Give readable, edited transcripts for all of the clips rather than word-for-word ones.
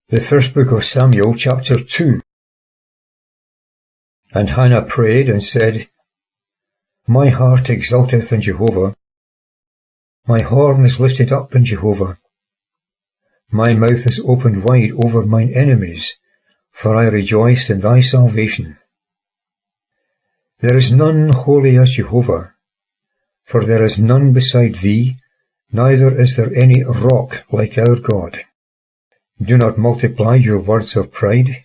The first book of Samuel, chapter 2. And Hannah prayed and said, My heart exulteth in Jehovah. My horn is lifted up in Jehovah. My mouth is opened wide over mine enemies, for I rejoice in thy salvation. There is none holy as Jehovah, for there is none beside thee, neither is there any rock like our God. Do not multiply your words of pride.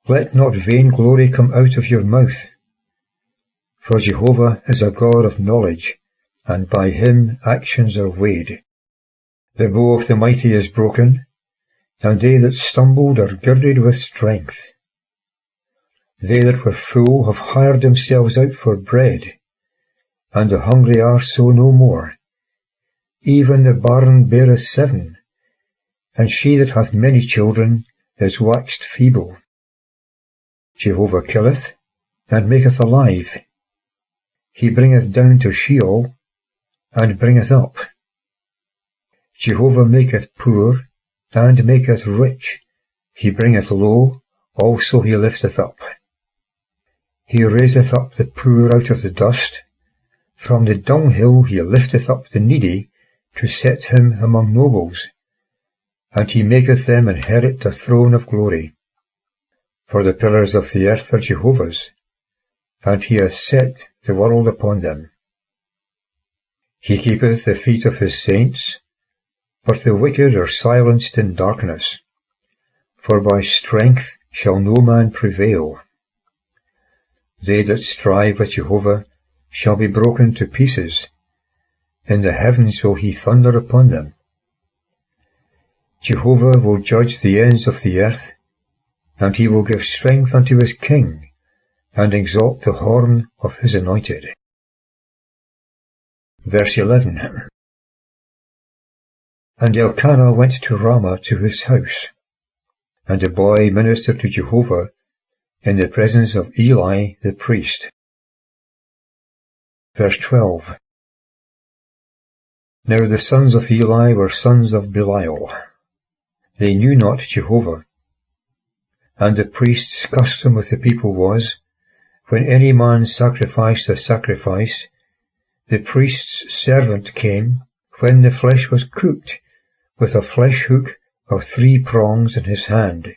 Let not vain glory come out of your mouth. For Jehovah is a God of knowledge, and by him actions are weighed. The bow of the mighty is broken, and they that stumbled are girded with strength. They that were full have hired themselves out for bread, and the hungry are so no more. Even the barren beareth 7, and she that hath many children is waxed feeble. Jehovah killeth, and maketh alive. He bringeth down to Sheol, and bringeth up. Jehovah maketh poor, and maketh rich. He bringeth low, also he lifteth up. He raiseth up the poor out of the dust. From the dunghill he lifteth up the needy, to set him among nobles. And he maketh them inherit the throne of glory. For the pillars of the earth are Jehovah's, and he hath set the world upon them. He keepeth the feet of his saints, but the wicked are silenced in darkness. For by strength shall no man prevail. They that strive with Jehovah shall be broken to pieces. In the heavens will he thunder upon them. Jehovah will judge the ends of the earth, and he will give strength unto his king, and exalt the horn of his anointed. Verse 11. And Elkanah went to Ramah to his house, and the boy ministered to Jehovah in the presence of Eli the priest. Verse 12. Now the sons of Eli were sons of Belial. They knew not Jehovah. And the priest's custom with the people was, when any man sacrificed a sacrifice, the priest's servant came, when the flesh was cooked, with a flesh hook of 3 prongs in his hand.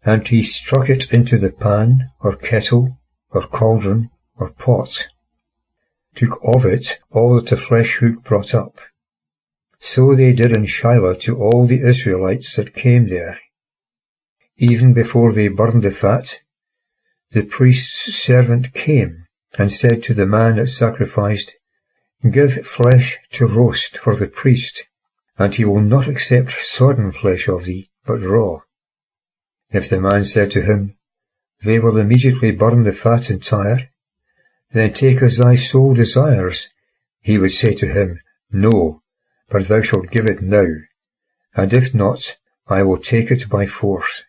And he struck it into the pan, or kettle, or cauldron, or pot, took of it all that the flesh hook brought up. So they did in Shiloh to all the Israelites that came there. Even before they burned the fat, the priest's servant came, and said to the man that sacrificed, Give flesh to roast for the priest, and he will not accept sodden flesh of thee, but raw. If the man said to him, They will immediately burn the fat entire, then take as thy soul desires, he would say to him, No, but thou shalt give it now, and if not, I will take it by force.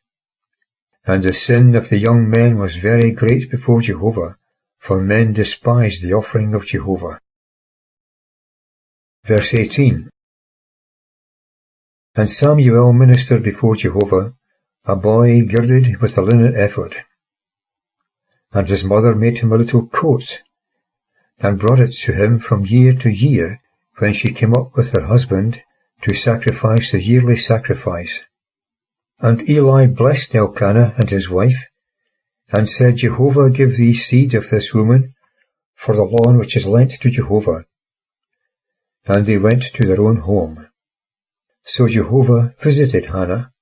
And the sin of the young men was very great before Jehovah, for men despised the offering of Jehovah. Verse 18. And Samuel ministered before Jehovah, a boy girded with a linen ephod. And his mother made him a little coat, and brought it to him from year to year, when she came up with her husband to sacrifice the yearly sacrifice. And Eli blessed Elkanah and his wife, and said, Jehovah give thee seed of this woman, for the lawn which is lent to Jehovah. And they went to their own home. So Jehovah visited Hannah,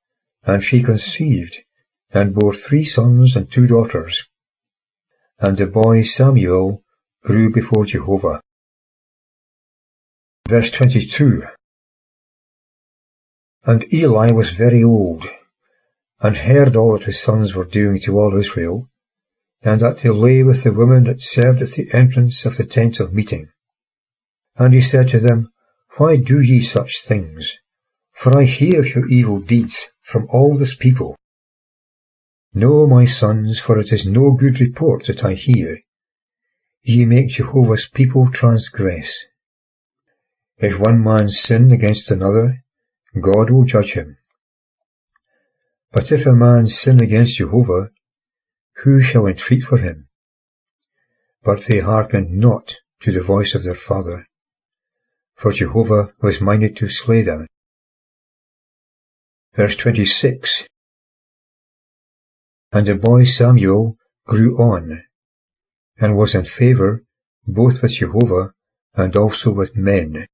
and she conceived, and bore 3 sons and 2 daughters. And the boy Samuel grew before Jehovah. Verse 22. And Eli was very old, and heard all that his sons were doing to all Israel, and that they lay with the women that served at the entrance of the tent of meeting. And he said to them, Why do ye such things? For I hear your evil deeds from all this people. No, my sons, for it is no good report that I hear. Ye make Jehovah's people transgress. If one man sin against another, God will judge him. But if a man sin against Jehovah, who shall entreat for him? But they hearkened not to the voice of their father, for Jehovah was minded to slay them. Verse 26. And the boy Samuel grew on, and was in favour both with Jehovah and also with men.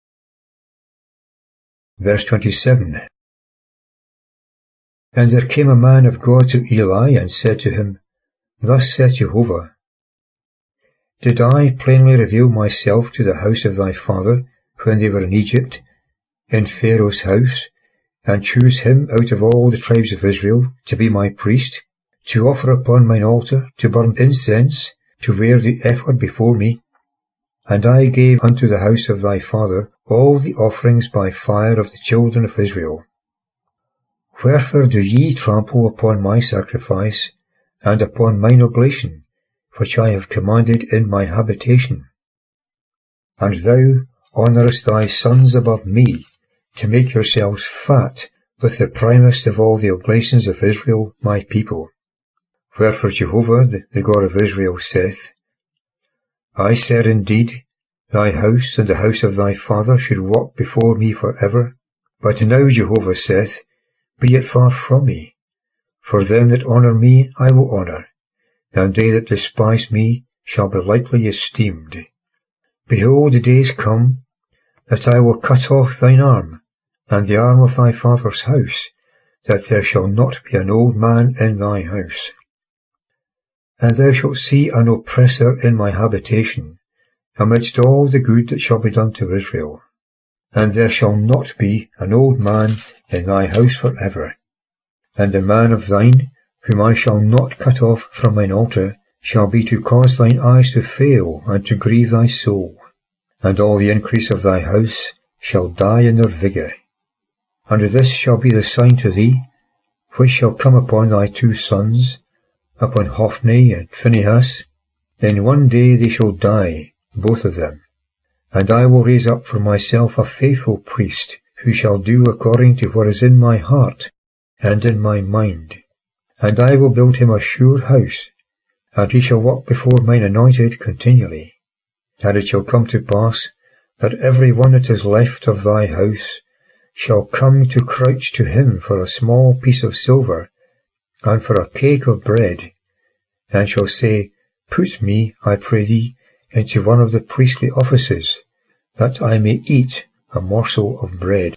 Verse 27. And there came a man of God to Eli, and said to him, Thus saith Jehovah, Did I plainly reveal myself to the house of thy father when they were in Egypt, in Pharaoh's house, and choose him out of all the tribes of Israel to be my priest, to offer upon mine altar, to burn incense, to wear the ephod before me? And I gave unto the house of thy father all the offerings by fire of the children of Israel. Wherefore do ye trample upon my sacrifice, and upon mine oblation, which I have commanded in my habitation? And thou honourest thy sons above me, to make yourselves fat with the primest of all the oblations of Israel my people. Wherefore Jehovah, the God of Israel, saith, I said indeed, thy house and the house of thy father should walk before me for ever. But now Jehovah saith, Be it far from me. For them that honour me I will honour, and they that despise me shall be lightly esteemed. Behold, the days come, that I will cut off thine arm, and the arm of thy father's house, that there shall not be an old man in thy house. And thou shalt see an oppressor in my habitation, amidst all the good that shall be done to Israel. And there shall not be an old man in thy house for ever. And a man of thine, whom I shall not cut off from mine altar, shall be to cause thine eyes to fail, and to grieve thy soul. And all the increase of thy house shall die in their vigour. And this shall be the sign to thee, which shall come upon thy two sons, upon Hophni and Phinehas. In one day they shall die, both of them. And I will raise up for myself a faithful priest, who shall do according to what is in my heart and in my mind. And I will build him a sure house, and he shall walk before mine anointed continually. And it shall come to pass, that every one that is left of thy house shall come to crouch to him for a small piece of silver, and for a cake of bread, and shall say, Put me, I pray thee, into one of the priestly offices, that I may eat a morsel of bread.